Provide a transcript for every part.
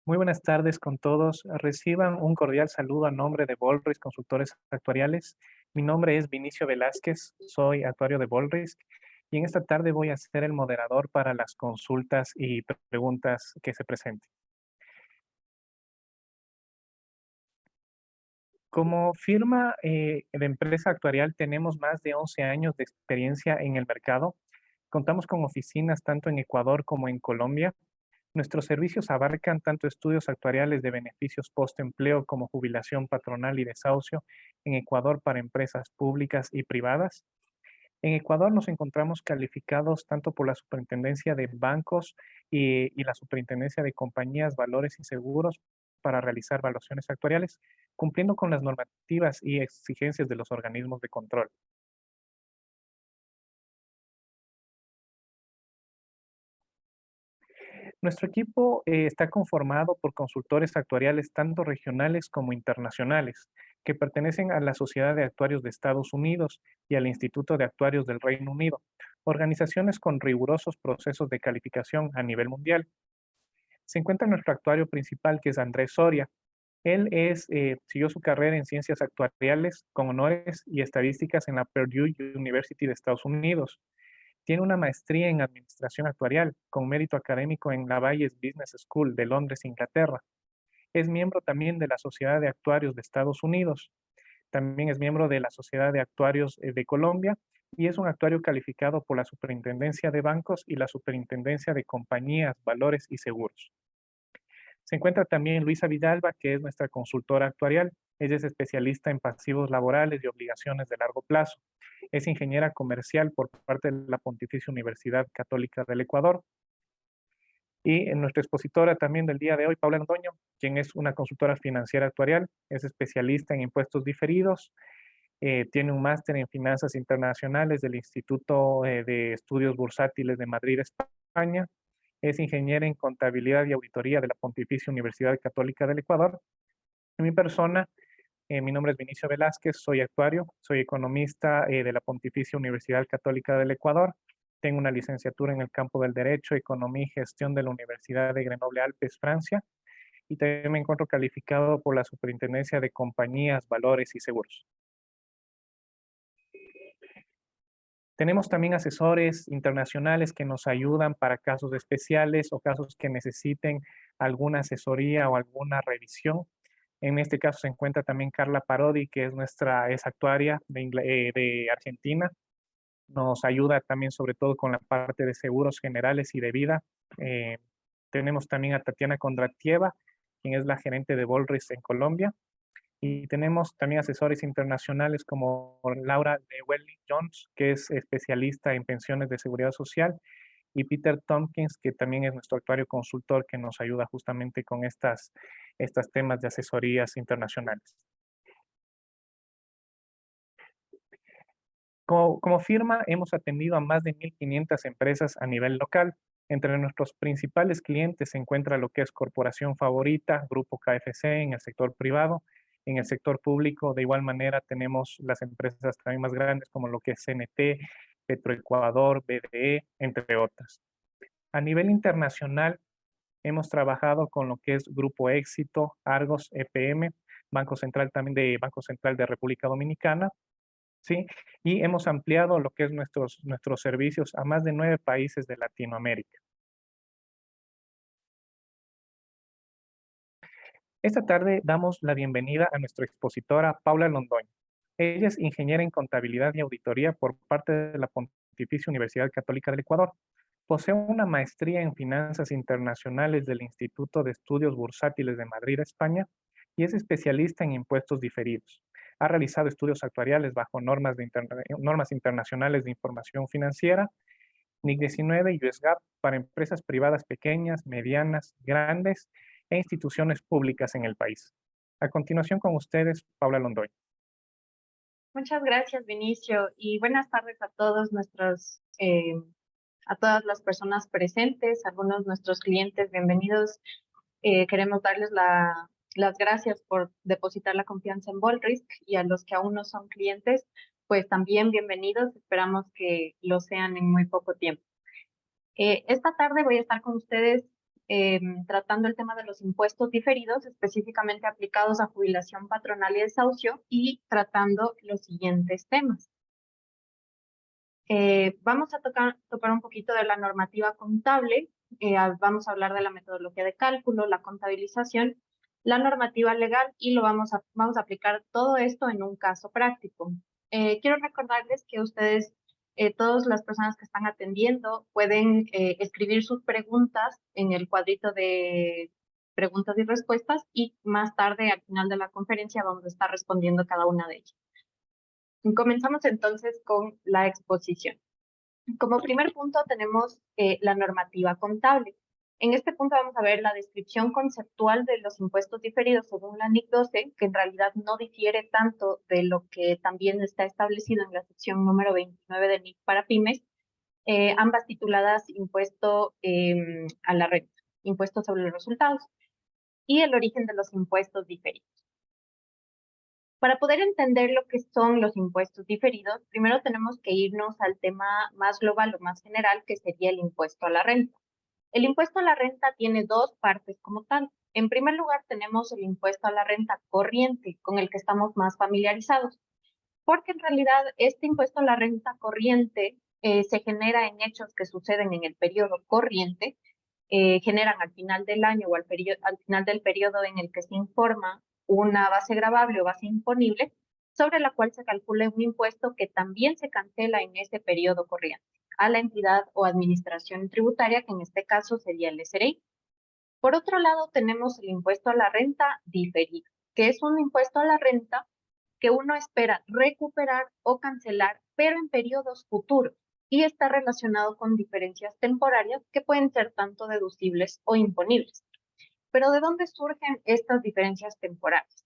Muy buenas tardes con todos. Reciban un cordial saludo a nombre de Volrisk Consultores Actuariales. Mi nombre es Vinicio Velázquez, soy actuario de Volrisk y en esta tarde voy a ser el moderador para las consultas y preguntas que se presenten. Como firma de empresa actuarial tenemos más de 11 años de experiencia en el mercado. Contamos con oficinas tanto en Ecuador como en Colombia. Nuestros servicios abarcan tanto estudios actuariales de beneficios postempleo como jubilación patronal y desahucio en Ecuador para empresas públicas y privadas. En Ecuador nos encontramos calificados tanto por la Superintendencia de Bancos y la Superintendencia de Compañías, Valores y Seguros para realizar evaluaciones actuariales, cumpliendo con las normativas y exigencias de los organismos de control. Nuestro equipo está conformado por consultores actuariales tanto regionales como internacionales, que pertenecen a la Sociedad de Actuarios de Estados Unidos y al Instituto de Actuarios del Reino Unido, organizaciones con rigurosos procesos de calificación a nivel mundial. Se encuentra nuestro actuario principal, que es Andrés Soria. Siguió su carrera en ciencias actuariales con honores y estadísticas en la Purdue University de Estados Unidos. Tiene una maestría en Administración Actuarial con mérito académico en la Bayes Business School de Londres, Inglaterra. Es miembro también de la Sociedad de Actuarios de Estados Unidos. También es miembro de la Sociedad de Actuarios de Colombia y es un actuario calificado por la Superintendencia de Bancos y la Superintendencia de Compañías, Valores y Seguros. Se encuentra también Luisa Vidalba, que es nuestra consultora actuarial. Ella es especialista en pasivos laborales y obligaciones de largo plazo. Es ingeniera comercial por parte de la Pontificia Universidad Católica del Ecuador. Y en nuestra expositora también del día de hoy, Paula Londoño, quien es una consultora financiera actuarial, es especialista en impuestos diferidos, tiene un máster en finanzas internacionales del Instituto de Estudios Bursátiles de Madrid, España. Es ingeniera en contabilidad y auditoría de la Pontificia Universidad Católica del Ecuador. En mi persona, mi nombre es Vinicio Velázquez, soy actuario, soy economista de la Pontificia Universidad Católica del Ecuador. Tengo una licenciatura en el campo del Derecho, Economía y Gestión de la Universidad de Grenoble-Alpes, Francia. Y también me encuentro calificado por la Superintendencia de Compañías, Valores y Seguros. Tenemos también asesores internacionales que nos ayudan para casos especiales o casos que necesiten alguna asesoría o alguna revisión. En este caso se encuentra también Carla Parodi, que es actuaria de Argentina. Nos ayuda también sobre todo con la parte de seguros generales y de vida. Eh, Tenemos también a Tatiana Kondratieva, quien es la gerente de Volris en Colombia. Y tenemos también asesores internacionales como Laura Welly Jones, que es especialista en pensiones de seguridad social, y Peter Tompkins, que también es nuestro actuario consultor que nos ayuda justamente con estas temas de asesorías internacionales. Como firma, hemos atendido a más de 1.500 empresas a nivel local. Entre nuestros principales clientes se encuentra lo que es Corporación Favorita, Grupo KFC en el sector privado. En el sector público, de igual manera, tenemos las empresas también más grandes como lo que es CNT, Petroecuador, BDE, entre otras. A nivel internacional, hemos trabajado con lo que es Grupo Éxito, Argos, EPM, Banco Central de República Dominicana, ¿sí? Y hemos ampliado lo que es nuestros servicios a más de 9 países de Latinoamérica. Esta tarde damos la bienvenida a nuestra expositora Paula Londoño. Ella es ingeniera en contabilidad y auditoría por parte de la Pontificia Universidad Católica del Ecuador. Posee una maestría en finanzas internacionales del Instituto de Estudios Bursátiles de Madrid, España, y es especialista en impuestos diferidos. Ha realizado estudios actuariales bajo normas internacionales de información financiera, NIC 19 y US GAAP para empresas privadas pequeñas, medianas, grandes e instituciones públicas en el país. A continuación con ustedes, Paula Londoño. Muchas gracias, Vinicio, y buenas tardes a todos a todas las personas presentes, algunos de nuestros clientes, bienvenidos. Queremos darles las gracias por depositar la confianza en Volrisk y a los que aún no son clientes, pues también bienvenidos. Esperamos que lo sean en muy poco tiempo. Esta tarde voy a estar con ustedes tratando el tema de los impuestos diferidos, específicamente aplicados a jubilación patronal y desahucio, y tratando los siguientes temas. Vamos a tocar un poquito de la normativa contable, vamos a hablar de la metodología de cálculo, la contabilización, la normativa legal y vamos a aplicar todo esto en un caso práctico. Quiero recordarles que ustedes, todas las personas que están atendiendo, pueden escribir sus preguntas en el cuadrito de preguntas y respuestas y más tarde, al final de la conferencia, vamos a estar respondiendo cada una de ellas. Comenzamos entonces con la exposición. Como primer punto tenemos la normativa contable. En este punto vamos a ver la descripción conceptual de los impuestos diferidos según la NIC 12, que en realidad no difiere tanto de lo que también está establecido en la sección número 29 de NIC para pymes, ambas tituladas impuesto a la renta, impuesto sobre los resultados, y el origen de los impuestos diferidos. Para poder entender lo que son los impuestos diferidos, primero tenemos que irnos al tema más global o más general, que sería el impuesto a la renta. El impuesto a la renta tiene dos partes como tal. En primer lugar, tenemos el impuesto a la renta corriente, con el que estamos más familiarizados, porque en realidad este impuesto a la renta corriente se genera en hechos que suceden en el periodo corriente, generan al final del año o al final del periodo en el que se informa una base gravable o base imponible, sobre la cual se calcula un impuesto que también se cancela en ese periodo corriente a la entidad o administración tributaria, que en este caso sería el SRI. Por otro lado, tenemos el impuesto a la renta diferido, que es un impuesto a la renta que uno espera recuperar o cancelar, pero en periodos futuros, y está relacionado con diferencias temporarias que pueden ser tanto deducibles o imponibles. Pero ¿de dónde surgen estas diferencias temporales?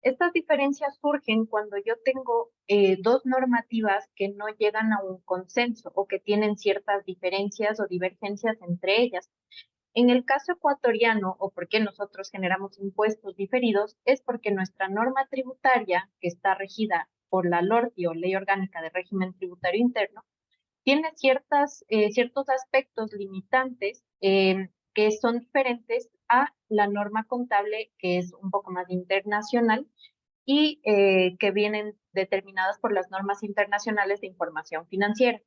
Estas diferencias surgen cuando yo tengo dos normativas que no llegan a un consenso o que tienen ciertas diferencias o divergencias entre ellas. En el caso ecuatoriano, o por qué nosotros generamos impuestos diferidos, es porque nuestra norma tributaria, que está regida por la LORTI o Ley Orgánica de Régimen Tributario Interno, tiene ciertos aspectos limitantes que son diferentes a la norma contable, que es un poco más internacional y que vienen determinadas por las normas internacionales de información financiera.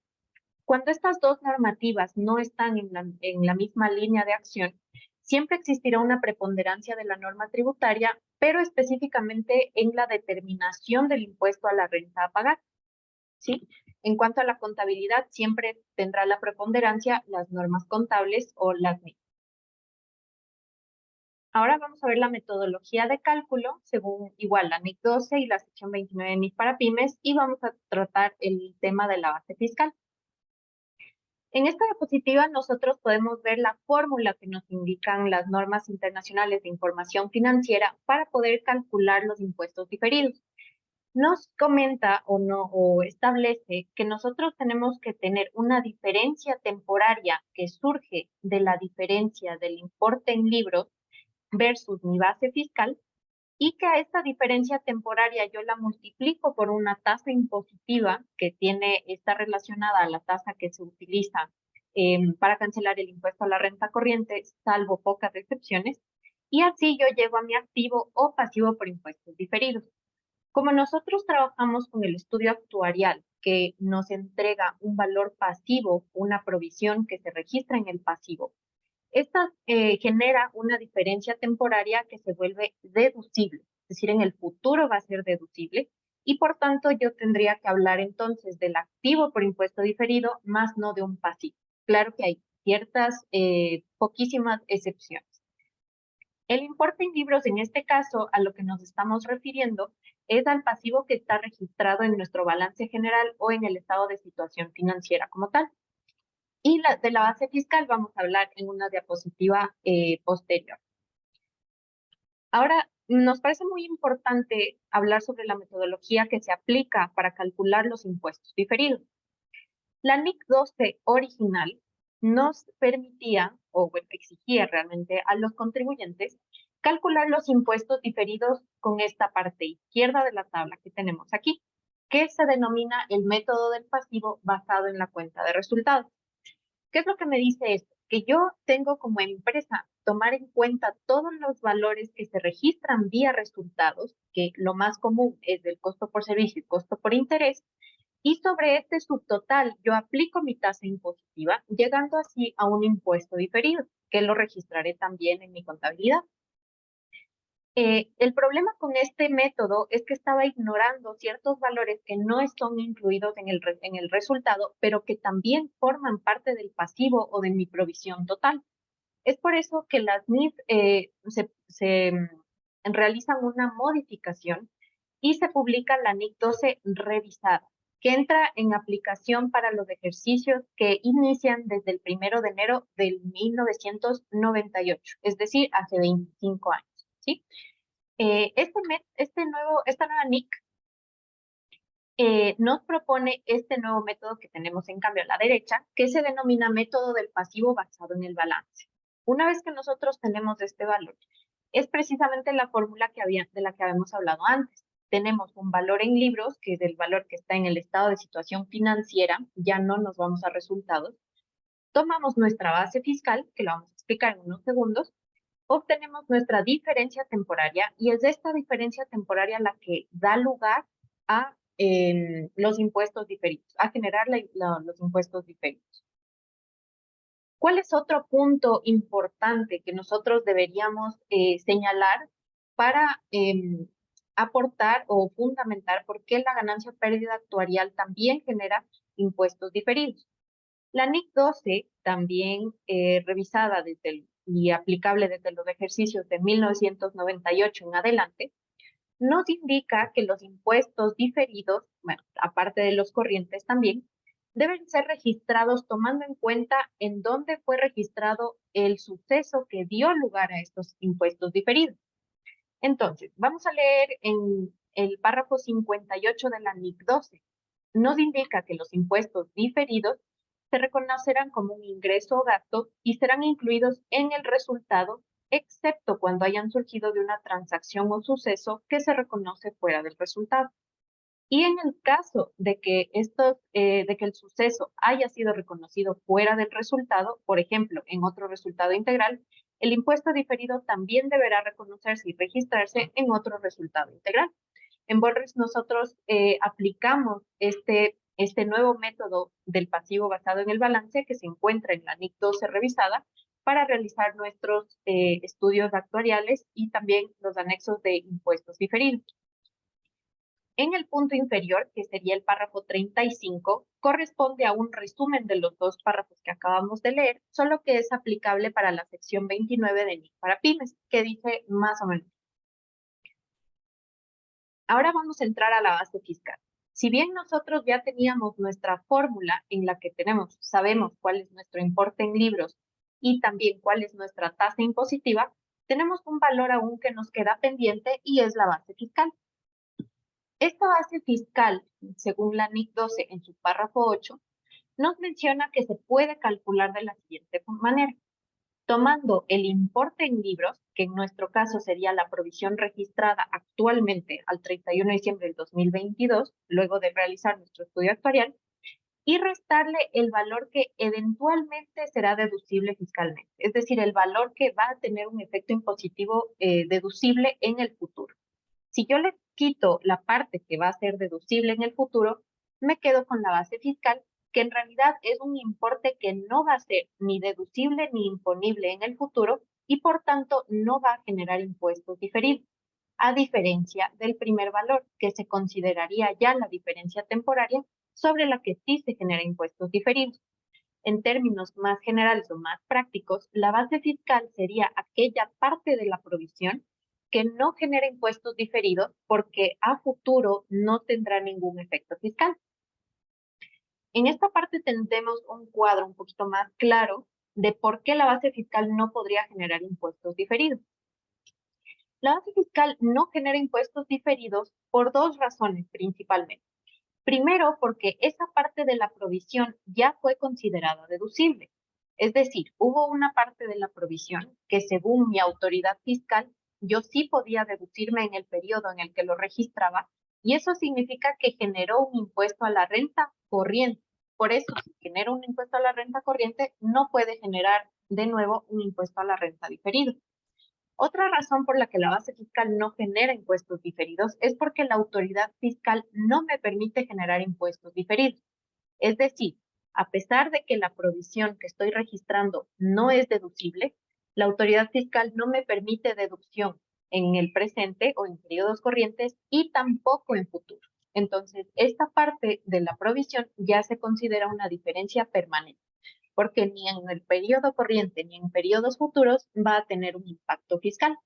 Cuando estas dos normativas no están en la misma línea de acción, siempre existirá una preponderancia de la norma tributaria, pero específicamente en la determinación del impuesto a la renta a pagar, ¿sí? En cuanto a la contabilidad, siempre tendrá la preponderancia las normas contables o las NIC. Ahora vamos a ver la metodología de cálculo según igual la NIC 12 y la sección 29 de NIC para pymes, y vamos a tratar el tema de la base fiscal. En esta diapositiva nosotros podemos ver la fórmula que nos indican las normas internacionales de información financiera para poder calcular los impuestos diferidos. Nos comenta o establece que nosotros tenemos que tener una diferencia temporaria que surge de la diferencia del importe en libros versus mi base fiscal, y que a esta diferencia temporaria yo la multiplico por una tasa impositiva que está relacionada a la tasa que se utiliza para cancelar el impuesto a la renta corriente, salvo pocas excepciones, y así yo llego a mi activo o pasivo por impuestos diferidos. Como nosotros trabajamos con el estudio actuarial, que nos entrega un valor pasivo, una provisión que se registra en el pasivo, esta genera una diferencia temporaria que se vuelve deducible, es decir, en el futuro va a ser deducible, y por tanto yo tendría que hablar entonces del activo por impuesto diferido, más no de un pasivo. Claro que hay ciertas, poquísimas excepciones. El importe en libros, en este caso, a lo que nos estamos refiriendo, es al pasivo que está registrado en nuestro balance general o en el estado de situación financiera como tal. Y de la base fiscal vamos a hablar en una diapositiva posterior. Ahora, nos parece muy importante hablar sobre la metodología que se aplica para calcular los impuestos diferidos. La NIC 12 original nos permitía, o bueno, exigía realmente a los contribuyentes, calcular los impuestos diferidos con esta parte izquierda de la tabla que tenemos aquí, que se denomina el método del pasivo basado en la cuenta de resultados. ¿Qué es lo que me dice esto? que yo tengo como empresa tomar en cuenta todos los valores que se registran vía resultados, que lo más común es el costo por servicio y costo por interés, y sobre este subtotal yo aplico mi tasa impositiva, llegando así a un impuesto diferido, que lo registraré también en mi contabilidad. El problema con este método es que estaba ignorando ciertos valores que no están incluidos en el resultado, pero que también forman parte del pasivo o de mi provisión total. Es por eso que las NIF realizan una modificación y se publica la NIC 12 revisada, que entra en aplicación para los ejercicios que inician desde el 1 de enero del 1998, es decir, hace 25 años, ¿sí? Esta nueva NIC nos propone este nuevo método que tenemos en cambio a la derecha, que se denomina método del pasivo basado en el balance. Una vez que nosotros tenemos este valor, es precisamente la fórmula de la que habíamos hablado antes. Tenemos un valor en libros, que es el valor que está en el estado de situación financiera, ya no nos vamos a resultados. Tomamos nuestra base fiscal, que lo vamos a explicar en unos segundos, obtenemos nuestra diferencia temporaria y es esta diferencia temporaria la que da lugar a los impuestos diferidos, a generar los impuestos diferidos. ¿Cuál es otro punto importante que nosotros deberíamos señalar para aportar o fundamentar por qué la ganancia pérdida actuarial también genera impuestos diferidos? La NIC 12, también revisada y aplicable desde los ejercicios de 1998 en adelante, nos indica que los impuestos diferidos, bueno, aparte de los corrientes también, deben ser registrados tomando en cuenta en dónde fue registrado el suceso que dio lugar a estos impuestos diferidos. Entonces, vamos a leer en el párrafo 58 de la NIC 12. Nos indica que los impuestos diferidos se reconocerán como un ingreso o gasto y serán incluidos en el resultado, excepto cuando hayan surgido de una transacción o suceso que se reconoce fuera del resultado. Y en el caso de que el suceso haya sido reconocido fuera del resultado, por ejemplo, en otro resultado integral, el impuesto diferido también deberá reconocerse y registrarse en otro resultado integral. En Borges nosotros aplicamos este nuevo método del pasivo basado en el balance que se encuentra en la NIC 12 revisada para realizar nuestros estudios actuariales y también los anexos de impuestos diferidos. En el punto inferior, que sería el párrafo 35, corresponde a un resumen de los dos párrafos que acabamos de leer, solo que es aplicable para la sección 29 de NIC para pymes, que dice más o menos. Ahora vamos a entrar a la base fiscal. Si bien nosotros ya teníamos nuestra fórmula en la que sabemos cuál es nuestro importe en libros y también cuál es nuestra tasa impositiva, tenemos un valor aún que nos queda pendiente y es la base fiscal. Esta base fiscal, según la NIC 12 en su párrafo 8, nos menciona que se puede calcular de la siguiente manera. Tomando el importe en libros, que en nuestro caso sería la provisión registrada actualmente al 31 de diciembre del 2022, luego de realizar nuestro estudio actuarial, y restarle el valor que eventualmente será deducible fiscalmente, es decir, el valor que va a tener un efecto impositivo deducible en el futuro. Si yo le quito la parte que va a ser deducible en el futuro, me quedo con la base fiscal, que en realidad es un importe que no va a ser ni deducible ni imponible en el futuro y por tanto no va a generar impuestos diferidos, a diferencia del primer valor, que se consideraría ya la diferencia temporaria sobre la que sí se genera impuestos diferidos. En términos más generales o más prácticos, la base fiscal sería aquella parte de la provisión que no genera impuestos diferidos porque a futuro no tendrá ningún efecto fiscal. En esta parte tendremos un cuadro un poquito más claro de por qué la base fiscal no podría generar impuestos diferidos. La base fiscal no genera impuestos diferidos por dos razones principalmente. Primero, porque esa parte de la provisión ya fue considerada deducible. Es decir, hubo una parte de la provisión que según mi autoridad fiscal, yo sí podía deducirme en el periodo en el que lo registraba y eso significa que generó un impuesto a la renta corriente. Por eso, si genera un impuesto a la renta corriente, no puede generar de nuevo, un impuesto a la renta diferido. Otra razón por la que la base fiscal no genera impuestos diferidos es porque la autoridad fiscal no me permite generar impuestos diferidos. Es decir, a pesar de que la provisión que estoy registrando no es deducible, la autoridad fiscal no me permite deducción en el presente o en periodos corrientes y tampoco en futuro. Entonces, esta parte de la provisión ya se considera una diferencia permanente, porque ni en el periodo corriente ni en periodos futuros va a tener un impacto fiscal.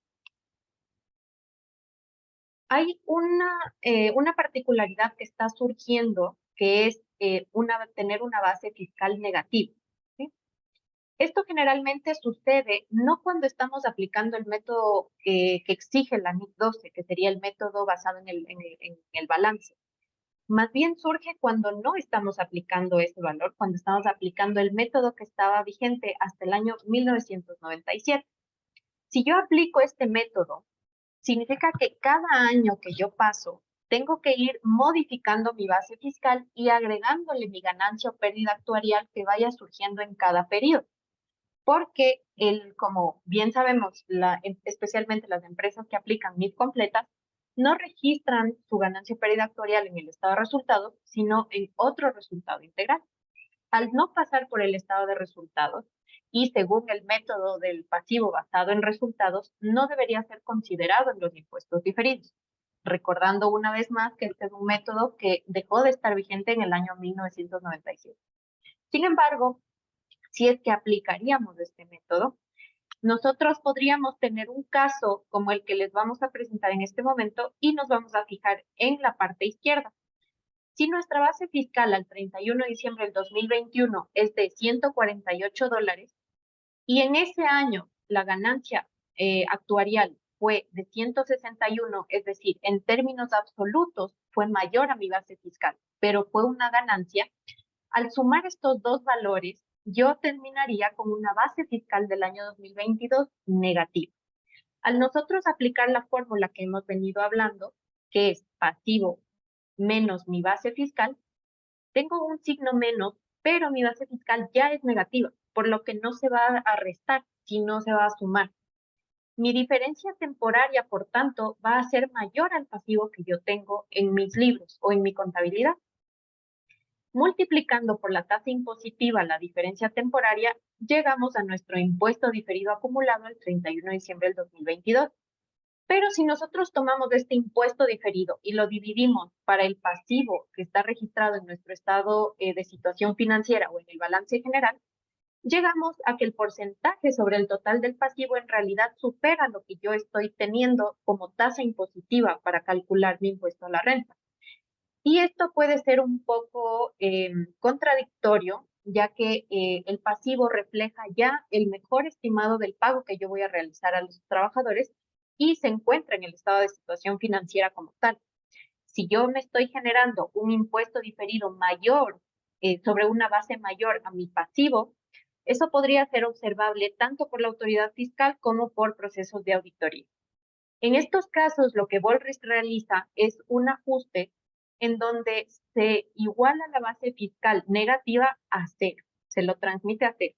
Hay una particularidad que está surgiendo, que es tener una base fiscal negativa. ¿Sí? Esto generalmente sucede no cuando estamos aplicando el método que exige la NIC 12, que sería el método basado en el balance. Más bien surge cuando no estamos aplicando ese valor, cuando estamos aplicando el método que estaba vigente hasta el año 1997. Si yo aplico este método, significa que cada año que yo paso, tengo que ir modificando mi base fiscal y agregándole mi ganancia o pérdida actuarial que vaya surgiendo en cada periodo. Porque como bien sabemos, especialmente las empresas que aplican MIP completas, no registran su ganancia o pérdida actuarial en el estado de resultados, sino en otro resultado integral. Al no pasar por el estado de resultados y según el método del pasivo basado en resultados, no debería ser considerado en los impuestos diferidos. Recordando una vez más que este es un método que dejó de estar vigente en el año 1997. Sin embargo, si es que aplicaríamos este método, nosotros podríamos tener un caso como el que les vamos a presentar en este momento y nos vamos a fijar en la parte izquierda. Si nuestra base fiscal al 31 de diciembre del 2021 es de $148 y en ese año la ganancia actuarial fue de 161, es decir, en términos absolutos fue mayor a mi base fiscal, pero fue una ganancia, al sumar estos dos valores, yo terminaría con una base fiscal del año 2022 negativa. Al nosotros aplicar la fórmula que hemos venido hablando, que es pasivo menos mi base fiscal, tengo un signo menos, pero mi base fiscal ya es negativa, por lo que no se va a restar, sino se va a sumar. Mi diferencia temporaria, por tanto, va a ser mayor al pasivo que yo tengo en mis libros o en mi contabilidad. Multiplicando por la tasa impositiva la diferencia temporaria, llegamos a nuestro impuesto diferido acumulado el 31 de diciembre del 2022. Pero si nosotros tomamos este impuesto diferido y lo dividimos para el pasivo que está registrado en nuestro estado de situación financiera o en el balance general, llegamos a que el porcentaje sobre el total del pasivo en realidad supera lo que yo estoy teniendo como tasa impositiva para calcular mi impuesto a la renta. Y esto puede ser un poco contradictorio, ya que el pasivo refleja ya el mejor estimado del pago que yo voy a realizar a los trabajadores y se encuentra en el estado de situación financiera como tal. Si yo me estoy generando un impuesto diferido mayor sobre una base mayor a mi pasivo, eso podría ser observable tanto por la autoridad fiscal como por procesos de auditoría. En estos casos, lo que Bolris realiza es un ajuste en donde se iguala la base fiscal negativa a cero, se lo transmite a cero.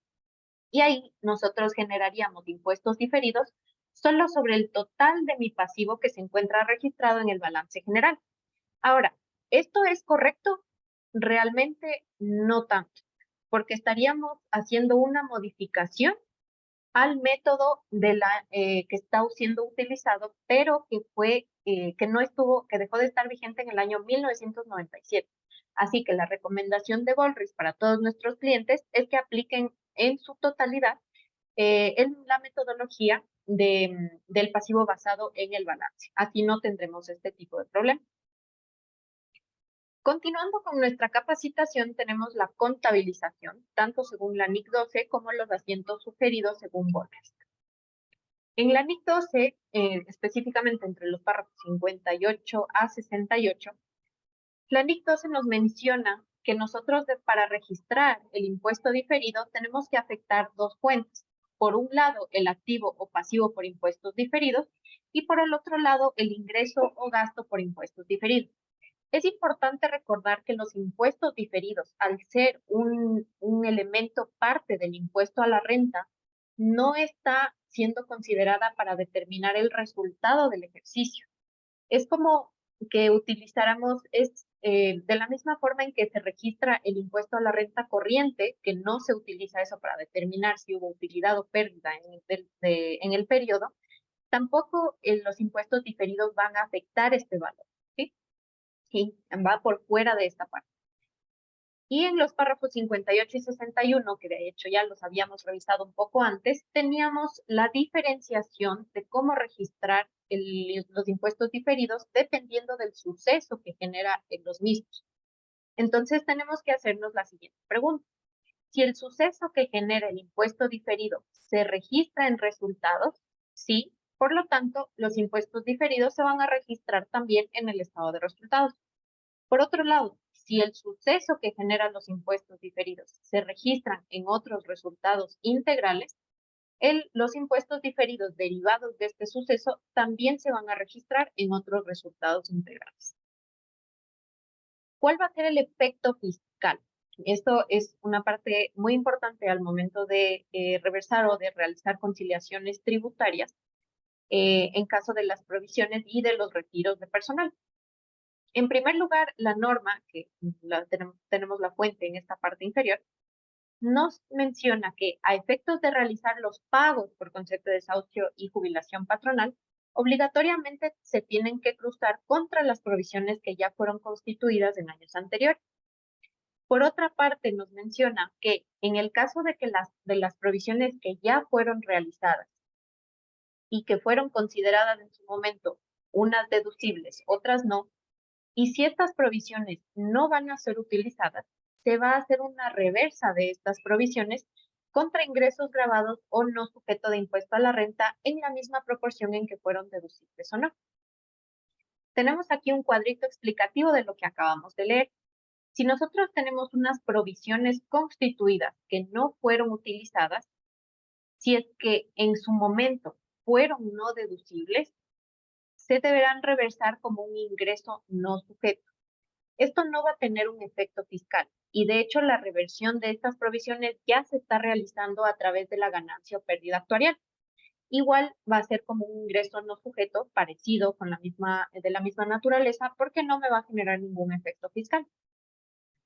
Y ahí nosotros generaríamos impuestos diferidos solo sobre el total de mi pasivo que se encuentra registrado en el balance general. Ahora, ¿esto es correcto? Realmente no tanto, porque estaríamos haciendo una modificación al método que está siendo utilizado, pero que dejó de estar vigente en el año 1997. Así que la recomendación de Bolris para todos nuestros clientes es que apliquen en su totalidad la metodología del pasivo basado en el balance. Así no tendremos este tipo de problema. Continuando con nuestra capacitación, tenemos la contabilización, tanto según la NIC 12 como los asientos sugeridos según Bolris. En la NIC 12, específicamente entre los párrafos 58 a 68, la NIC 12 nos menciona que nosotros para registrar el impuesto diferido tenemos que afectar dos fuentes. Por un lado, el activo o pasivo por impuestos diferidos y por el otro lado, el ingreso o gasto por impuestos diferidos. Es importante recordar que los impuestos diferidos, al ser un elemento parte del impuesto a la renta, no está siendo considerada para determinar el resultado del ejercicio. Es como que utilizáramos, de la misma forma en que se registra el impuesto a la renta corriente, que no se utiliza eso para determinar si hubo utilidad o pérdida en el periodo, tampoco los impuestos diferidos van a afectar este valor, ¿sí? Sí, va por fuera de esta parte. Y en los párrafos 58 y 61, que de hecho ya los habíamos revisado un poco antes, teníamos la diferenciación de cómo registrar los impuestos diferidos dependiendo del suceso que genera en los mismos. Entonces tenemos que hacernos la siguiente pregunta. Si el suceso que genera el impuesto diferido se registra en resultados, sí, por lo tanto, los impuestos diferidos se van a registrar también en el estado de resultados. Por otro lado, si el suceso que genera los impuestos diferidos se registran en otros resultados integrales, los impuestos diferidos derivados de este suceso también se van a registrar en otros resultados integrales. ¿Cuál va a ser el efecto fiscal? Esto es una parte muy importante al momento de reversar o de realizar conciliaciones tributarias en caso de las provisiones y de los retiros de personal. En primer lugar, la norma, que tenemos la fuente en esta parte inferior, nos menciona que a efectos de realizar los pagos por concepto de desahucio y jubilación patronal, obligatoriamente se tienen que cruzar contra las provisiones que ya fueron constituidas en años anteriores. Por otra parte, nos menciona que en el caso de que las provisiones que ya fueron realizadas y que fueron consideradas en su momento unas deducibles, otras no, y si estas provisiones no van a ser utilizadas, se va a hacer una reversa de estas provisiones contra ingresos grabados o no sujeto de impuesto a la renta en la misma proporción en que fueron deducibles o no. Tenemos aquí un cuadrito explicativo de lo que acabamos de leer. Si nosotros tenemos unas provisiones constituidas que no fueron utilizadas, si es que en su momento fueron no deducibles, se deberán reversar como un ingreso no sujeto. Esto no va a tener un efecto fiscal y de hecho la reversión de estas provisiones ya se está realizando a través de la ganancia o pérdida actuarial. Igual va a ser como un ingreso no sujeto parecido con de la misma naturaleza porque no me va a generar ningún efecto fiscal.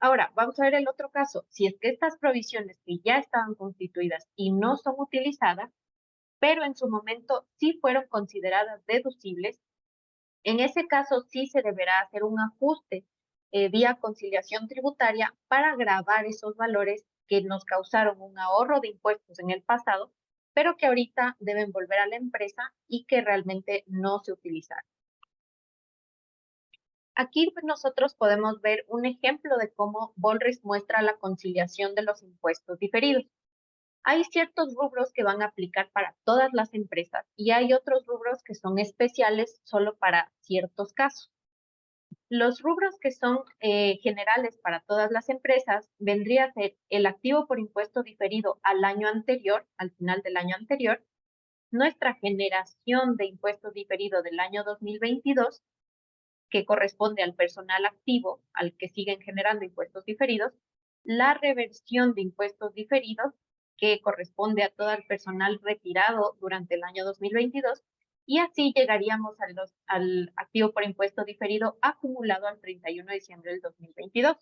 Ahora, vamos a ver el otro caso. Si es que estas provisiones que ya estaban constituidas y no son utilizadas, pero en su momento sí fueron consideradas deducibles, en ese caso sí se deberá hacer un ajuste vía conciliación tributaria para gravar esos valores que nos causaron un ahorro de impuestos en el pasado, pero que ahorita deben volver a la empresa y que realmente no se utilizaron. Aquí nosotros podemos ver un ejemplo de cómo Bolris muestra la conciliación de los impuestos diferidos. Hay ciertos rubros que van a aplicar para todas las empresas y hay otros rubros que son especiales solo para ciertos casos. Los rubros que son generales para todas las empresas vendría a ser el activo por impuesto diferido al año anterior, al final del año anterior, nuestra generación de impuestos diferido del año 2022, que corresponde al personal activo al que siguen generando impuestos diferidos, la reversión de impuestos diferidos, que corresponde a todo el personal retirado durante el año 2022, y así llegaríamos al activo por impuesto diferido acumulado al 31 de diciembre del 2022.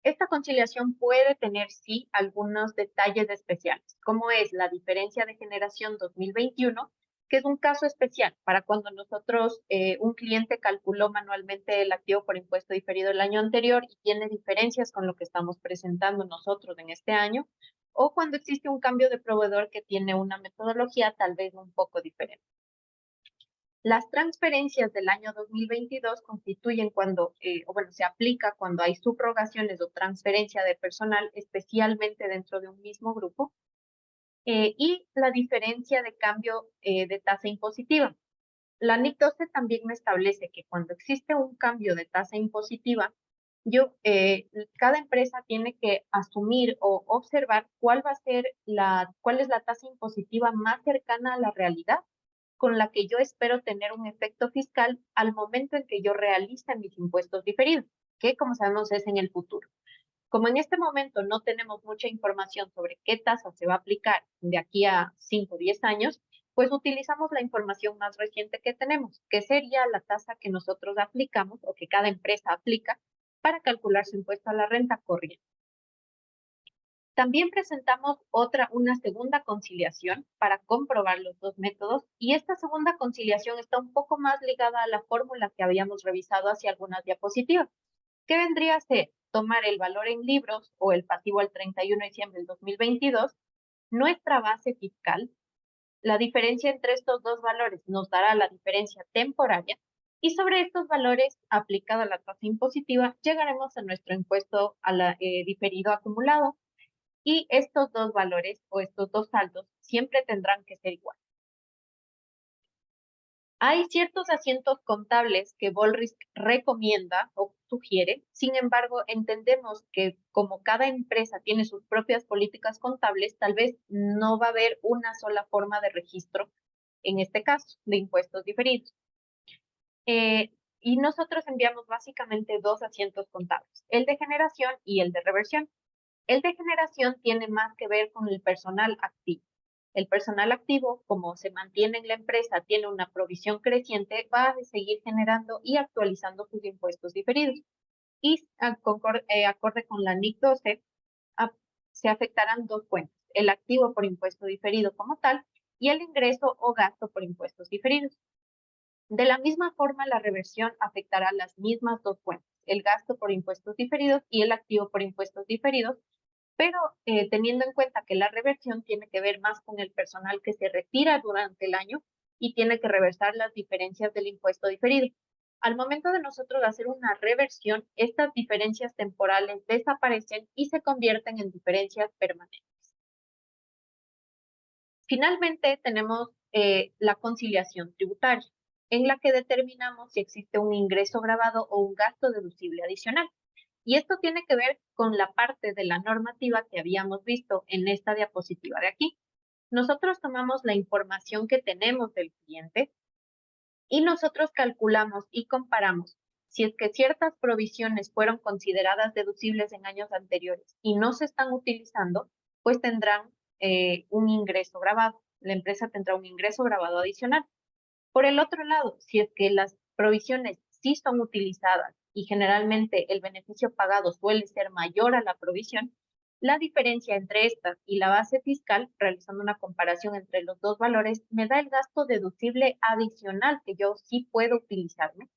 Esta conciliación puede tener, sí, algunos detalles especiales, como es la diferencia de generación 2021, que es un caso especial para cuando nosotros, un cliente calculó manualmente el activo por impuesto diferido el año anterior y tiene diferencias con lo que estamos presentando nosotros en este año, o cuando existe un cambio de proveedor que tiene una metodología tal vez un poco diferente. Las transferencias del año 2022 constituyen cuando, se aplica cuando hay subrogaciones o transferencia de personal, especialmente dentro de un mismo grupo, y la diferencia de cambio de tasa impositiva. La NIC 12 también me establece que cuando existe un cambio de tasa impositiva, cada empresa tiene que asumir o observar cuál es la tasa impositiva más cercana a la realidad con la que yo espero tener un efecto fiscal al momento en que yo realice mis impuestos diferidos, que como sabemos es en el futuro. Como en este momento no tenemos mucha información sobre qué tasa se va a aplicar de aquí a 5 o 10 años, pues utilizamos la información más reciente que tenemos, que sería la tasa que nosotros aplicamos o que cada empresa aplica para calcular su impuesto a la renta corriente. También presentamos una segunda conciliación para comprobar los dos métodos, y esta segunda conciliación está un poco más ligada a la fórmula que habíamos revisado hace algunas diapositivas, que vendría a ser tomar el valor en libros o el pasivo al 31 de diciembre del 2022, nuestra base fiscal, la diferencia entre estos dos valores nos dará la diferencia temporaria, y sobre estos valores, aplicada la tasa impositiva, llegaremos a nuestro impuesto a la, diferido acumulado, y estos dos valores o estos dos saldos siempre tendrán que ser iguales. Hay ciertos asientos contables que Volrisk recomienda o sugiere. Sin embargo, entendemos que como cada empresa tiene sus propias políticas contables, tal vez no va a haber una sola forma de registro, en este caso, de impuestos diferidos. Y nosotros enviamos básicamente dos asientos contables, el de generación y el de reversión. El de generación tiene más que ver con el personal activo. El personal activo, como se mantiene en la empresa, tiene una provisión creciente, va a seguir generando y actualizando sus impuestos diferidos. Y acorde con la NIC 12, se afectarán dos cuentas, el activo por impuesto diferido como tal y el ingreso o gasto por impuestos diferidos. De la misma forma, la reversión afectará las mismas dos cuentas, el gasto por impuestos diferidos y el activo por impuestos diferidos, pero teniendo en cuenta que la reversión tiene que ver más con el personal que se retira durante el año y tiene que reversar las diferencias del impuesto diferido. Al momento de nosotros hacer una reversión, estas diferencias temporales desaparecen y se convierten en diferencias permanentes. Finalmente, tenemos la conciliación tributaria, en la que determinamos si existe un ingreso gravado o un gasto deducible adicional. Y esto tiene que ver con la parte de la normativa que habíamos visto en esta diapositiva de aquí. Nosotros tomamos la información que tenemos del cliente y nosotros calculamos y comparamos si es que ciertas provisiones fueron consideradas deducibles en años anteriores y no se están utilizando, pues tendrán un ingreso gravado. La empresa tendrá un ingreso gravado adicional. Por el otro lado, si es que las provisiones sí son utilizadas y generalmente el beneficio pagado suele ser mayor a la provisión, la diferencia entre esta y la base fiscal, realizando una comparación entre los dos valores, me da el gasto deducible adicional que yo sí puedo utilizarme,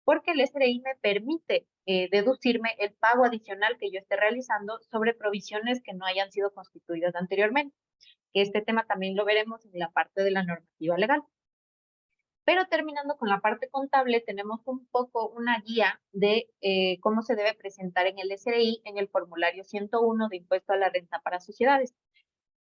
porque el SRI me permite deducirme el pago adicional que yo esté realizando sobre provisiones que no hayan sido constituidas anteriormente. Este tema también lo veremos en la parte de la normativa legal. Pero terminando con la parte contable, tenemos un poco una guía de cómo se debe presentar en el SRI en el formulario 101 de impuesto a la renta para sociedades.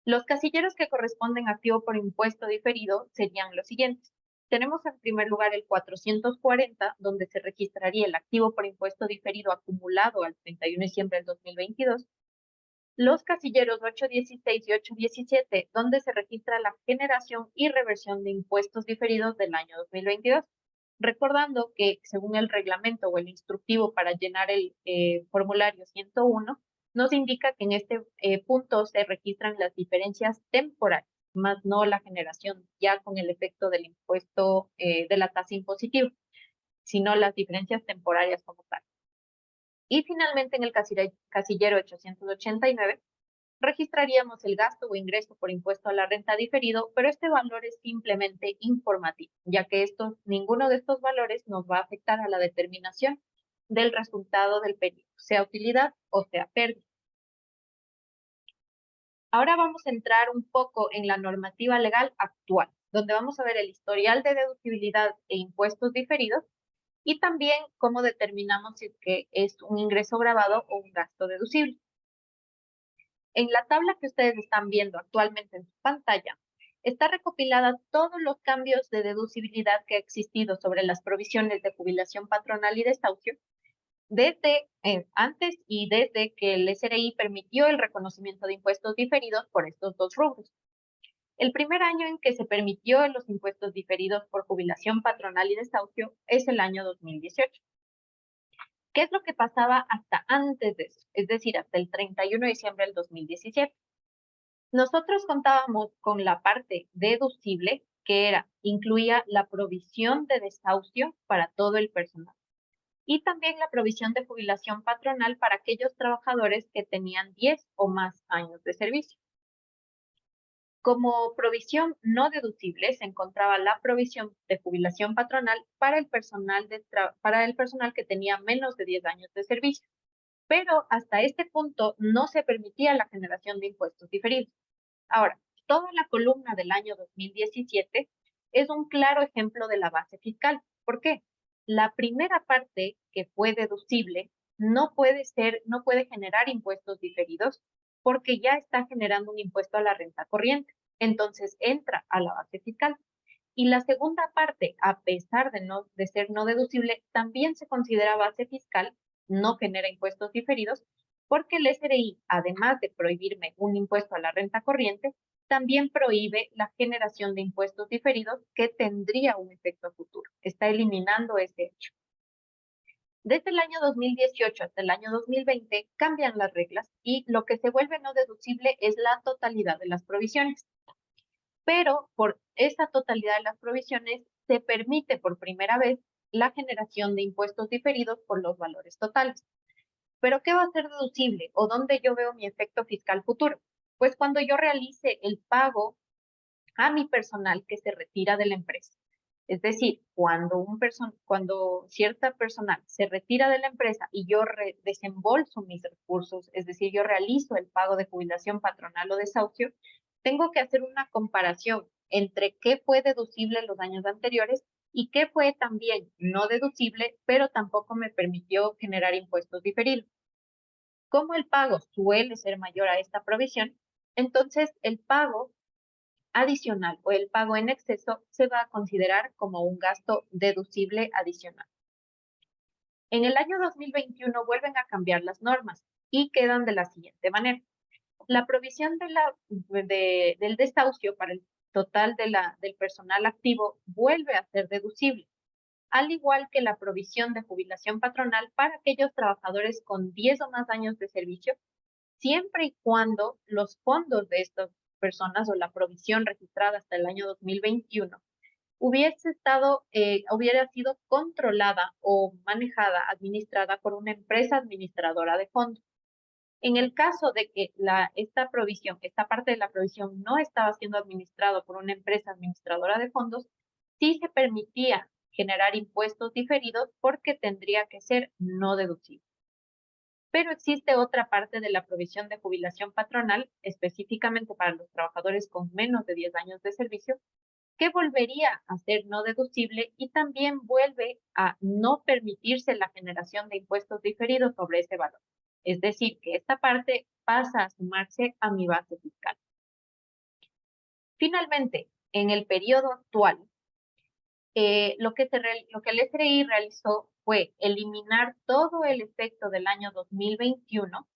Los casilleros que corresponden a activo por impuesto diferido serían los siguientes. Tenemos en primer lugar el 440, donde se registraría el activo por impuesto diferido acumulado al 31 de diciembre del 2022. Los casilleros 816 y 817, donde se registra la generación y reversión de impuestos diferidos del año 2022. Recordando que según el reglamento o el instructivo para llenar el formulario 101, nos indica que en este punto se registran las diferencias temporales, más no la generación ya con el efecto del impuesto de la tasa impositiva, sino las diferencias temporarias como tal. Y finalmente en el casillero 889 registraríamos el gasto o ingreso por impuesto a la renta diferido, pero este valor es simplemente informativo, ya que ninguno de estos valores nos va a afectar a la determinación del resultado del periodo, sea utilidad o sea pérdida. Ahora vamos a entrar un poco en la normativa legal actual, donde vamos a ver el historial de deducibilidad e impuestos diferidos y también cómo determinamos si es un ingreso gravado o un gasto deducible. En la tabla que ustedes están viendo actualmente en su pantalla, está recopilada todos los cambios de deducibilidad que ha existido sobre las provisiones de jubilación patronal y desahucio desde antes y desde que el SRI permitió el reconocimiento de impuestos diferidos por estos dos rubros. El primer año en que se permitió los impuestos diferidos por jubilación patronal y desahucio es el año 2018. ¿Qué es lo que pasaba hasta antes de eso? Es decir, hasta el 31 de diciembre del 2017. Nosotros contábamos con la parte deducible, que incluía la provisión de desahucio para todo el personal y también la provisión de jubilación patronal para aquellos trabajadores que tenían 10 o más años de servicio. Como provisión no deducible se encontraba la provisión de jubilación patronal para el personal que tenía menos de 10 años de servicio, pero hasta este punto no se permitía la generación de impuestos diferidos. Ahora, toda la columna del año 2017 es un claro ejemplo de la base fiscal. ¿Por qué? La primera parte, que fue deducible, no puede generar impuestos diferidos porque ya está generando un impuesto a la renta corriente. Entonces entra a la base fiscal. Y la segunda parte, a pesar de ser no deducible, también se considera base fiscal, no genera impuestos diferidos, porque el SRI, además de prohibirme un impuesto a la renta corriente, también prohíbe la generación de impuestos diferidos que tendría un efecto futuro. Está eliminando ese hecho. Desde el año 2018 hasta el año 2020 cambian las reglas y lo que se vuelve no deducible es la totalidad de las provisiones. Pero por esa totalidad de las provisiones se permite por primera vez la generación de impuestos diferidos por los valores totales. ¿Pero qué va a ser deducible o dónde yo veo mi efecto fiscal futuro? Pues cuando yo realice el pago a mi personal que se retira de la empresa. Es decir, cuando cierta personal se retira de la empresa y yo desembolso mis recursos, es decir, yo realizo el pago de jubilación patronal o desahucio, tengo que hacer una comparación entre qué fue deducible en los años anteriores y qué fue también no deducible, pero tampoco me permitió generar impuestos diferidos. Como el pago suele ser mayor a esta provisión, entonces el pago adicional o el pago en exceso se va a considerar como un gasto deducible adicional. En el año 2021 vuelven a cambiar las normas y quedan de la siguiente manera. La provisión del desahucio para el total del personal activo vuelve a ser deducible, al igual que la provisión de jubilación patronal para aquellos trabajadores con 10 o más años de servicio, siempre y cuando los fondos de estas personas o la provisión registrada hasta el año 2021 hubiera sido controlada o manejada, administrada por una empresa administradora de fondos. En el caso de que esta parte de la provisión no estaba siendo administrado por una empresa administradora de fondos, sí se permitía generar impuestos diferidos porque tendría que ser no deducible. Pero existe otra parte de la provisión de jubilación patronal, específicamente para los trabajadores con menos de 10 años de servicio, que volvería a ser no deducible y también vuelve a no permitirse la generación de impuestos diferidos sobre ese valor. Es decir, que esta parte pasa a sumarse a mi base fiscal. Finalmente, en el periodo actual, lo que el SRI realizó fue eliminar todo el efecto del año 2021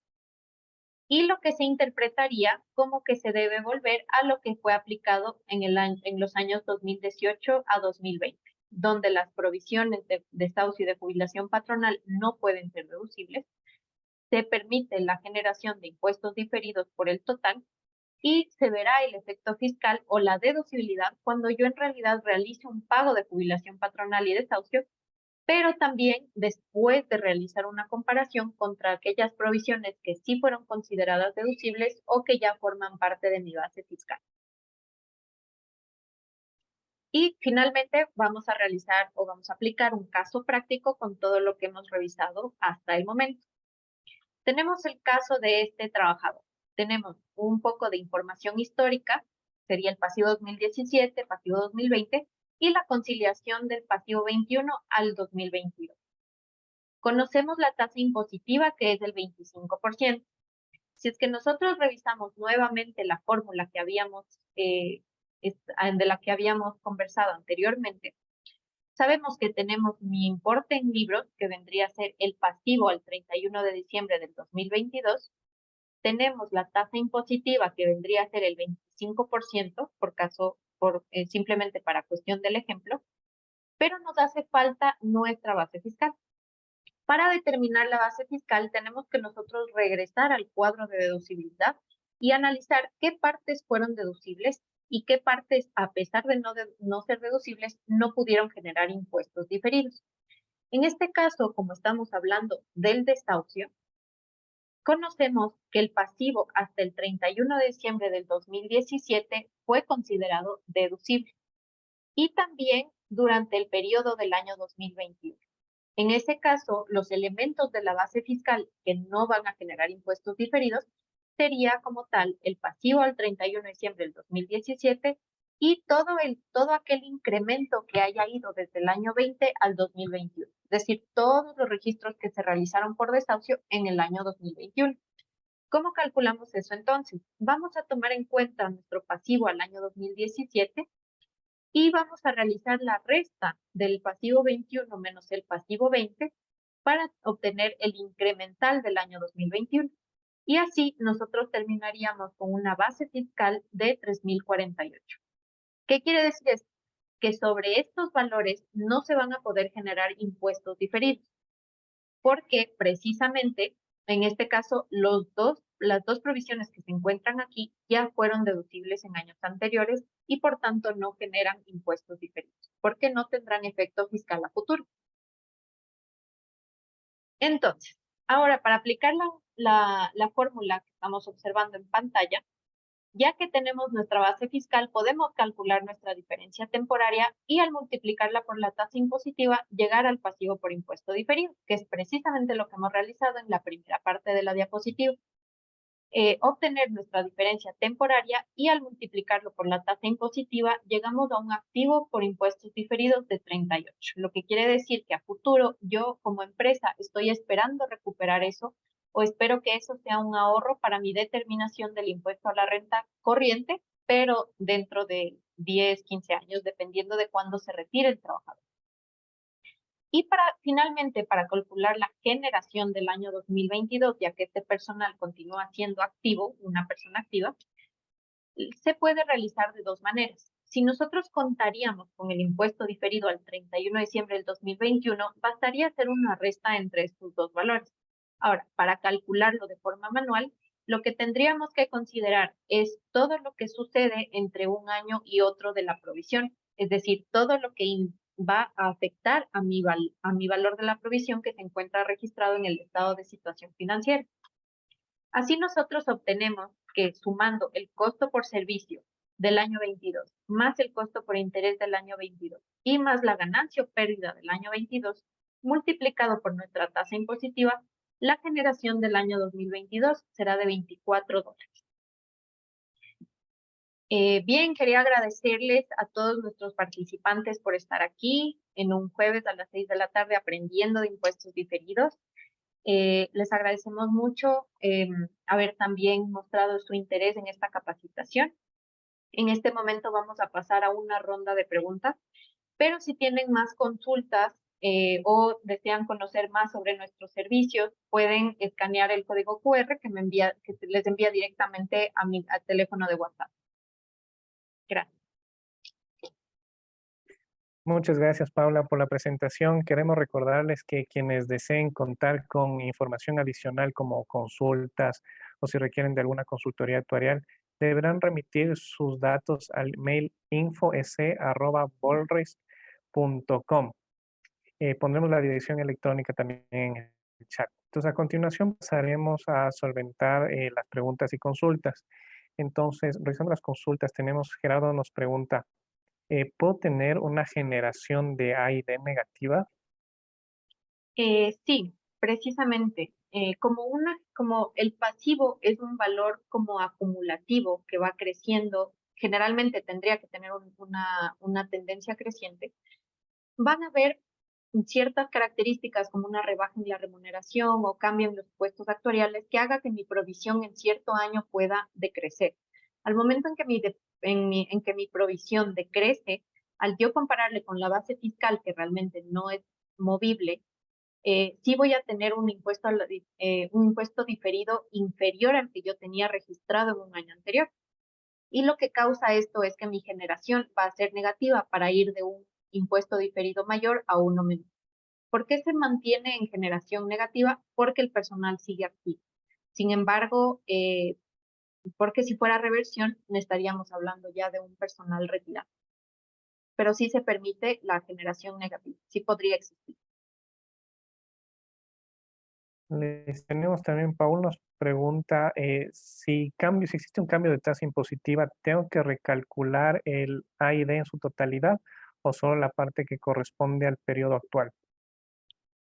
y lo que se interpretaría como que se debe volver a lo que fue aplicado en los años 2018 a 2020, donde las provisiones de desahucio y de jubilación patronal no pueden ser deducibles, se permite la generación de impuestos diferidos por el total y se verá el efecto fiscal o la deducibilidad cuando yo en realidad realice un pago de jubilación patronal y desahucio, pero también después de realizar una comparación contra aquellas provisiones que sí fueron consideradas deducibles o que ya forman parte de mi base fiscal. Y finalmente vamos a realizar o vamos a aplicar un caso práctico con todo lo que hemos revisado hasta el momento. Tenemos el caso de este trabajador. Tenemos un poco de información histórica, sería el pasivo 2017, pasivo 2020, y la conciliación del pasivo 21 al 2022. Conocemos la tasa impositiva, que es del 25%. Si es que nosotros revisamos nuevamente la fórmula de la que habíamos conversado anteriormente, sabemos que tenemos mi importe en libros, que vendría a ser el pasivo al 31 de diciembre del 2022. Tenemos la tasa impositiva, que vendría a ser el 25%, simplemente para cuestión del ejemplo, pero nos hace falta nuestra base fiscal. Para determinar la base fiscal tenemos que nosotros regresar al cuadro de deducibilidad y analizar qué partes fueron deducibles y qué partes, a pesar de no ser deducibles, no pudieron generar impuestos diferidos. En este caso, como estamos hablando del desahucio, conocemos que el pasivo hasta el 31 de diciembre del 2017 fue considerado deducible y también durante el periodo del año 2021. En ese caso, los elementos de la base fiscal que no van a generar impuestos diferidos sería como tal el pasivo al 31 de diciembre del 2017 y todo aquel incremento que haya ido desde el año 20 al 2021, es decir, todos los registros que se realizaron por desahucio en el año 2021. ¿Cómo calculamos eso entonces? Vamos a tomar en cuenta nuestro pasivo al año 2017 y vamos a realizar la resta del pasivo 21 menos el pasivo 20 para obtener el incremental del año 2021. Y así nosotros terminaríamos con una base fiscal de 3.048. ¿Qué quiere decir esto? Que sobre estos valores no se van a poder generar impuestos diferidos, porque precisamente en este caso las dos provisiones que se encuentran aquí ya fueron deducibles en años anteriores y por tanto no generan impuestos diferidos, porque no tendrán efecto fiscal a futuro. Entonces, ahora para aplicar la fórmula que estamos observando en pantalla, ya que tenemos nuestra base fiscal, podemos calcular nuestra diferencia temporaria y al multiplicarla por la tasa impositiva, llegar al pasivo por impuesto diferido, que es precisamente lo que hemos realizado en la primera parte de la diapositiva. Obtener nuestra diferencia temporaria y al multiplicarlo por la tasa impositiva, llegamos a un activo por impuestos diferidos de 38, lo que quiere decir que a futuro yo como empresa estoy esperando recuperar eso o espero que eso sea un ahorro para mi determinación del impuesto a la renta corriente, pero dentro de 10, 15 años, dependiendo de cuándo se retire el trabajador. Y finalmente, para calcular la generación del año 2022, ya que este personal continúa siendo activo, una persona activa, se puede realizar de dos maneras. Si nosotros contaríamos con el impuesto diferido al 31 de diciembre del 2021, bastaría hacer una resta entre estos dos valores. Ahora, para calcularlo de forma manual, lo que tendríamos que considerar es todo lo que sucede entre un año y otro de la provisión, es decir, todo lo que va a afectar a mi valor de la provisión que se encuentra registrado en el estado de situación financiera. Así nosotros obtenemos que sumando el costo por servicio del año 22 más el costo por interés del año 22 y más la ganancia o pérdida del año 22 multiplicado por nuestra tasa impositiva, la generación del año 2022 será de $24. Bien, quería agradecerles a todos nuestros participantes por estar aquí en un jueves a las 6 de la tarde aprendiendo de impuestos diferidos. Les agradecemos mucho haber también mostrado su interés en esta capacitación. En este momento vamos a pasar a una ronda de preguntas, pero si tienen más consultas o desean conocer más sobre nuestros servicios, pueden escanear el código QR que les envía directamente al teléfono de WhatsApp. Gracias. Muchas gracias, Paula, por la presentación. Queremos recordarles que quienes deseen contar con información adicional como consultas o si requieren de alguna consultoría actuarial, deberán remitir sus datos al mail info.bolres.com. Pondremos la dirección electrónica también en el chat. Entonces, a continuación pasaremos a solventar las preguntas y consultas. Entonces, revisando las consultas, Gerardo nos pregunta, ¿puedo tener una generación de A y D negativa? Sí, precisamente. Como el pasivo es un valor como acumulativo que va creciendo, generalmente tendría que tener una tendencia creciente, van a haber ciertas características como una rebaja en la remuneración o cambio en los puestos actuariales que haga que mi provisión en cierto año pueda decrecer. Al momento en que en que mi provisión decrece, al yo compararle con la base fiscal, que realmente no es movible, sí voy a tener un un impuesto diferido inferior al que yo tenía registrado en un año anterior. Y lo que causa esto es que mi generación va a ser negativa para ir de un impuesto diferido mayor a uno menor. ¿Por qué se mantiene en generación negativa? Porque el personal sigue activo. Sin embargo, porque si fuera reversión, estaríamos hablando ya de un personal retirado. Pero sí se permite la generación negativa, sí podría existir. Les tenemos también, Paul nos pregunta si existe un cambio de tasa impositiva, ¿tengo que recalcular el A y D en su totalidad o solo la parte que corresponde al periodo actual?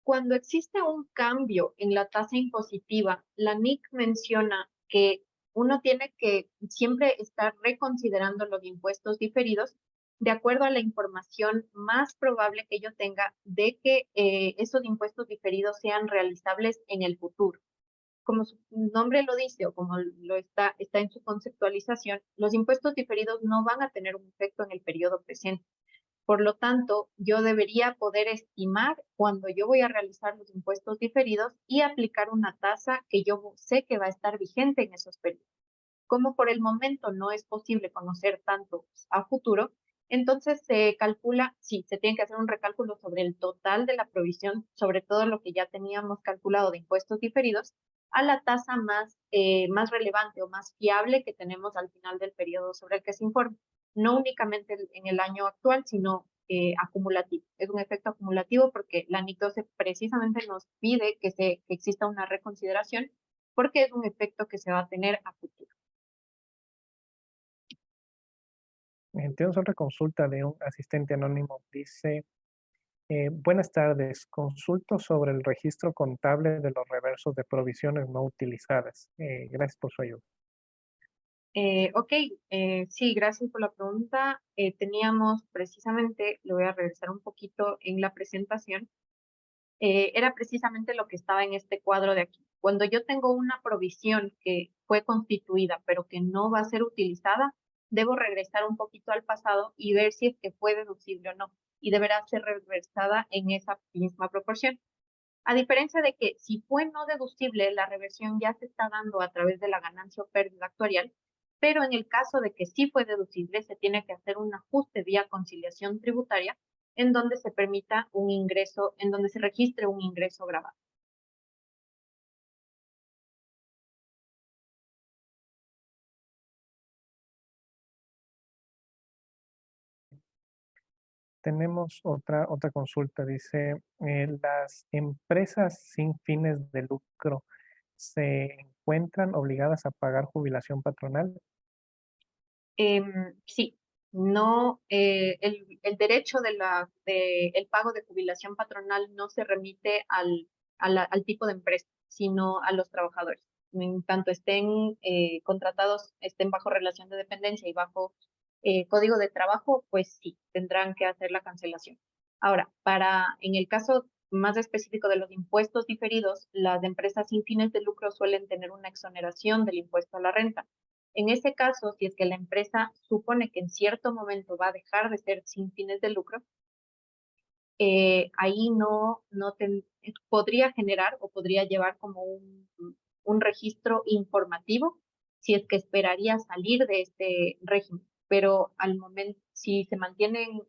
Cuando existe un cambio en la tasa impositiva, la NIC menciona que uno tiene que siempre estar reconsiderando los impuestos diferidos de acuerdo a la información más probable que yo tenga de que esos impuestos diferidos sean realizables en el futuro. Como su nombre lo dice o como está en su conceptualización, los impuestos diferidos no van a tener un efecto en el periodo presente. Por lo tanto, yo debería poder estimar cuando yo voy a realizar los impuestos diferidos y aplicar una tasa que yo sé que va a estar vigente en esos periodos. Como por el momento no es posible conocer tanto a futuro, entonces se calcula, sí, se tiene que hacer un recálculo sobre el total de la provisión, sobre todo lo que ya teníamos calculado de impuestos diferidos, a la tasa más relevante o más fiable que tenemos al final del periodo sobre el que se informa. No únicamente en el año actual, sino acumulativo. Es un efecto acumulativo porque la NIC12 precisamente nos pide que exista una reconsideración porque es un efecto que se va a tener a futuro. Tenemos otra consulta de un asistente anónimo. Dice, buenas tardes, consulto sobre el registro contable de los reversos de provisiones no utilizadas. Gracias por su ayuda. Ok, sí, gracias por la pregunta. Teníamos precisamente, lo voy a regresar un poquito en la presentación, era precisamente lo que estaba en este cuadro de aquí. Cuando yo tengo una provisión que fue constituida, pero que no va a ser utilizada, debo regresar un poquito al pasado y ver si es que fue deducible o no, y deberá ser reversada en esa misma proporción. A diferencia de que si fue no deducible, la reversión ya se está dando a través de la ganancia o pérdida actuarial, pero en el caso de que sí fue deducible, se tiene que hacer un ajuste vía conciliación tributaria en donde se permita un ingreso, en donde se registre un ingreso grabado. Tenemos otra consulta. Dice, las empresas sin fines de lucro se encuentran obligadas a pagar jubilación patronal. Sí, no, el derecho el pago de jubilación patronal no se remite al tipo de empresa, sino a los trabajadores. En tanto estén contratados, estén bajo relación de dependencia y bajo código de trabajo, pues sí, tendrán que hacer la cancelación. Ahora, en el caso más específico de los impuestos diferidos, las empresas sin fines de lucro suelen tener una exoneración del impuesto a la renta. En ese caso, si es que la empresa supone que en cierto momento va a dejar de ser sin fines de lucro, ahí podría generar o podría llevar como un registro informativo si es que esperaría salir de este régimen. Pero al momento, si se mantienen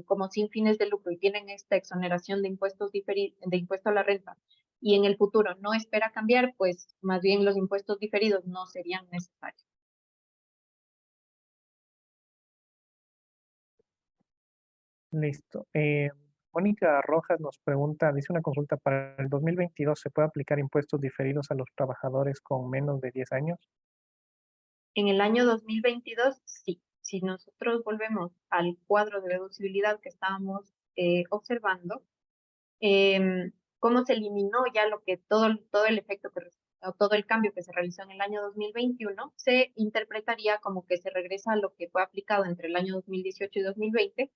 como sin fines de lucro y tienen esta exoneración de de impuesto a la renta y en el futuro no espera cambiar, pues más bien los impuestos diferidos no serían necesarios. Listo. Mónica Rojas nos pregunta, dice una consulta, ¿para el 2022 se puede aplicar impuestos diferidos a los trabajadores con menos de 10 años? En el año 2022, sí. Si nosotros volvemos al cuadro de deducibilidad que estábamos observando, cómo se eliminó ya todo el efecto o todo el cambio que se realizó en el año 2021, se interpretaría como que se regresa a lo que fue aplicado entre el año 2018 y 2020,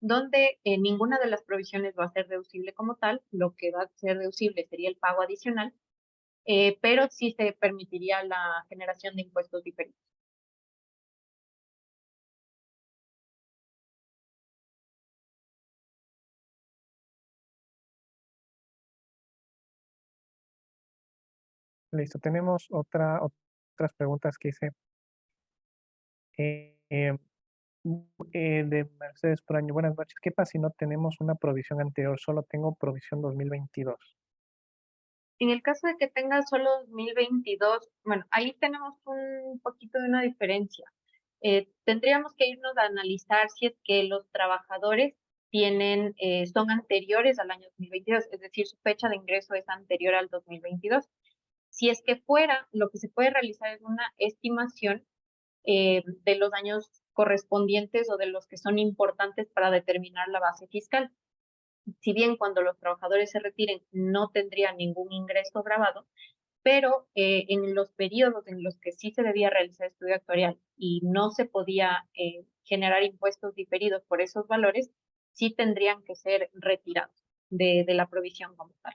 donde ninguna de las provisiones va a ser deducible como tal, lo que va a ser deducible sería el pago adicional, pero sí se permitiría la generación de impuestos diferidos. Listo. Tenemos otras preguntas que dice, eh, De Mercedes Proaño. Buenas noches. ¿Qué pasa si no tenemos una provisión anterior? Solo tengo provisión 2022. En el caso de que tenga solo 2022, bueno, ahí tenemos un poquito de una diferencia. Tendríamos que irnos a analizar si es que los trabajadores son anteriores al año 2022, es decir, su fecha de ingreso es anterior al 2022. Si es que fuera, lo que se puede realizar es una estimación de los años correspondientes o de los que son importantes para determinar la base fiscal. Si bien cuando los trabajadores se retiren no tendrían ningún ingreso grabado, pero en los periodos en los que sí se debía realizar estudio actuarial y no se podía generar impuestos diferidos por esos valores, sí tendrían que ser retirados de la provisión como tal.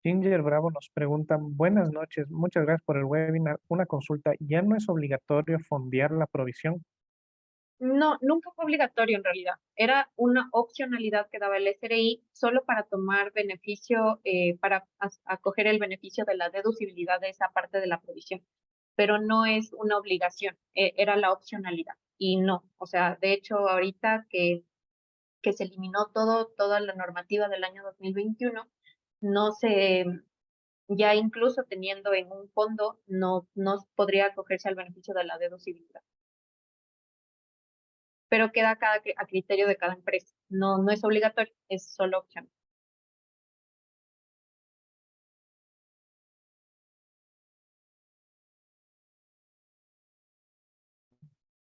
Ginger Bravo nos pregunta, buenas noches, muchas gracias por el webinar. Una consulta, ¿ya no es obligatorio fondear la provisión? No, nunca fue obligatorio en realidad. Era una opcionalidad que daba el SRI solo para tomar beneficio, para acoger el beneficio de la deducibilidad de esa parte de la provisión, pero no es una obligación, era la opcionalidad. Y no, o sea, de hecho, ahorita que se eliminó toda la normativa del año 2021, no se, ya incluso teniendo en un fondo, no podría acogerse al beneficio de la deducibilidad, pero queda a criterio de cada empresa. No es obligatorio, es solo opción.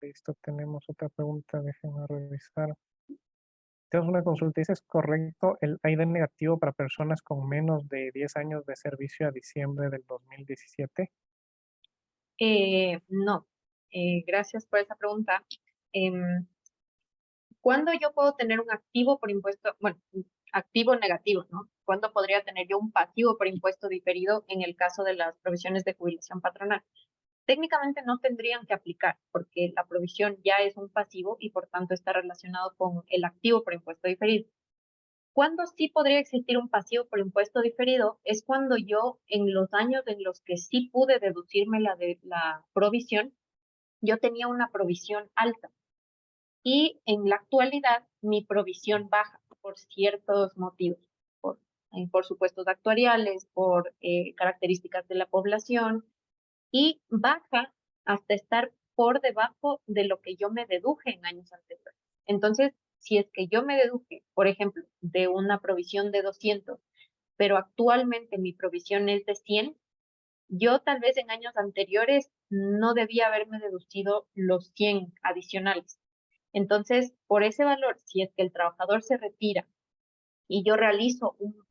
Listo, tenemos otra pregunta, déjenme revisar. Tenemos una consulta, ¿dice es correcto el AIDA negativo para personas con menos de 10 años de servicio a diciembre del 2017? No, gracias por esa pregunta. ¿Cuándo yo puedo tener un activo por impuesto? Bueno, activo negativo, ¿no? ¿Cuándo podría tener yo un pasivo por impuesto diferido en el caso de las provisiones de jubilación patronal? Técnicamente no tendrían que aplicar porque la provisión ya es un pasivo y por tanto está relacionado con el activo por impuesto diferido. ¿Cuándo sí podría existir un pasivo por impuesto diferido? Es cuando yo, en los años en los que sí pude deducirme la provisión, yo tenía una provisión alta y en la actualidad mi provisión baja por ciertos motivos, por supuestos actuariales, por características de la población y baja hasta estar por debajo de lo que yo me deduje en años anteriores. Entonces, si es que yo me deduje, por ejemplo, de una provisión de 200, pero actualmente mi provisión es de 100, yo tal vez en años anteriores no debía haberme deducido los 100 adicionales. Entonces, por ese valor, si es que el trabajador se retira y yo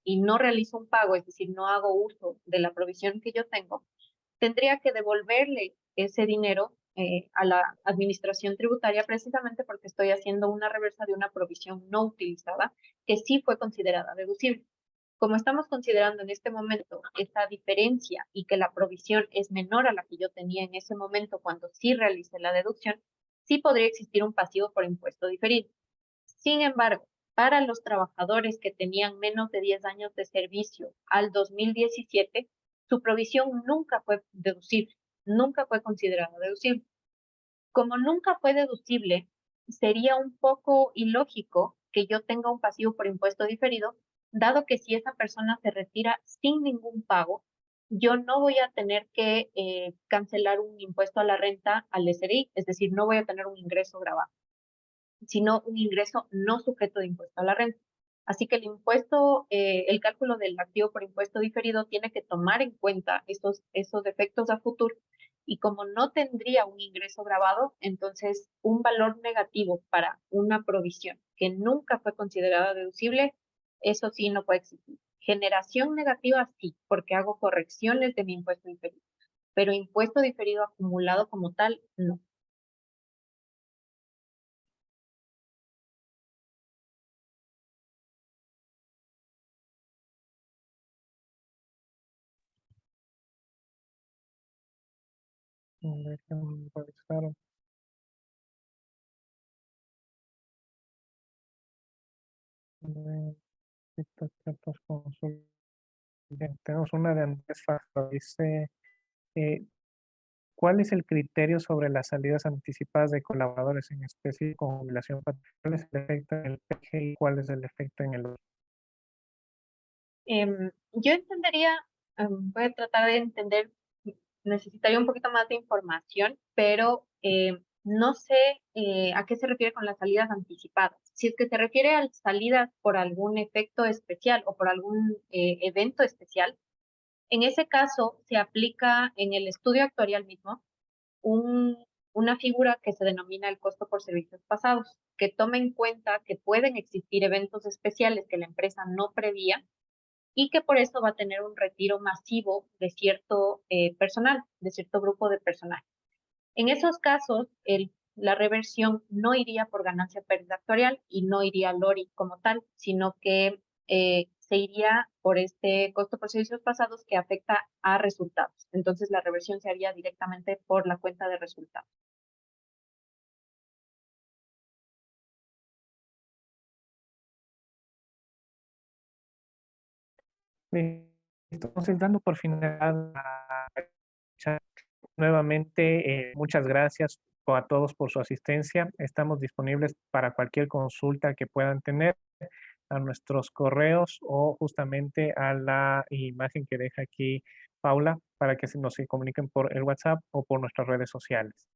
y no realizo un pago, es decir, no hago uso de la provisión que yo tengo, tendría que devolverle ese dinero a la administración tributaria precisamente porque estoy haciendo una reversa de una provisión no utilizada que sí fue considerada deducible. Como estamos considerando en este momento esta diferencia y que la provisión es menor a la que yo tenía en ese momento cuando sí realicé la deducción, sí podría existir un pasivo por impuesto diferido. Sin embargo, para los trabajadores que tenían menos de 10 años de servicio al 2017, su provisión nunca fue deducible, nunca fue considerada deducible. Como nunca fue deducible, sería un poco ilógico que yo tenga un pasivo por impuesto diferido, dado que si esa persona se retira sin ningún pago, yo no voy a tener que cancelar un impuesto a la renta al SRI, es decir, no voy a tener un ingreso grabado, sino un ingreso no sujeto de impuesto a la renta. Así que el cálculo del activo por impuesto diferido tiene que tomar en cuenta esos efectos a futuro y como no tendría un ingreso grabado, entonces un valor negativo para una provisión que nunca fue considerada deducible, eso sí no puede existir. Generación negativa sí, porque hago correcciones de mi impuesto diferido, pero impuesto diferido acumulado como tal, no. Déjenme revisar. Ciertas consultas. Bien, tenemos una de Andrés Fajardo. Dice, ¿Cuál es el criterio sobre las salidas anticipadas de colaboradores, en especie con jubilación patronal? ¿Cuál es el efecto en el PG y cuál es el efecto en el otro? Yo entendería, voy a tratar de entender, necesitaría un poquito más de información, pero no sé a qué se refiere con las salidas anticipadas. Si es que se refiere a salidas por algún efecto especial o por algún evento especial, en ese caso se aplica en el estudio actuarial mismo un- una figura que se denomina el costo por servicios pasados, que toma en cuenta que pueden existir eventos especiales que la empresa no prevía y que por eso va a tener un retiro masivo de cierto personal, de cierto grupo de personal. En esos casos, la reversión no iría por ganancia pérdida actuarial y no iría al ORI como tal, sino que se iría por este costo por servicios pasados que afecta a resultados. Entonces, la reversión se haría directamente por la cuenta de resultados. Entonces, dando por final la charla, nuevamente, muchas gracias a todos por su asistencia. Estamos disponibles para cualquier consulta que puedan tener a nuestros correos o justamente a la imagen que deja aquí Paula para que se nos comuniquen por el WhatsApp o por nuestras redes sociales.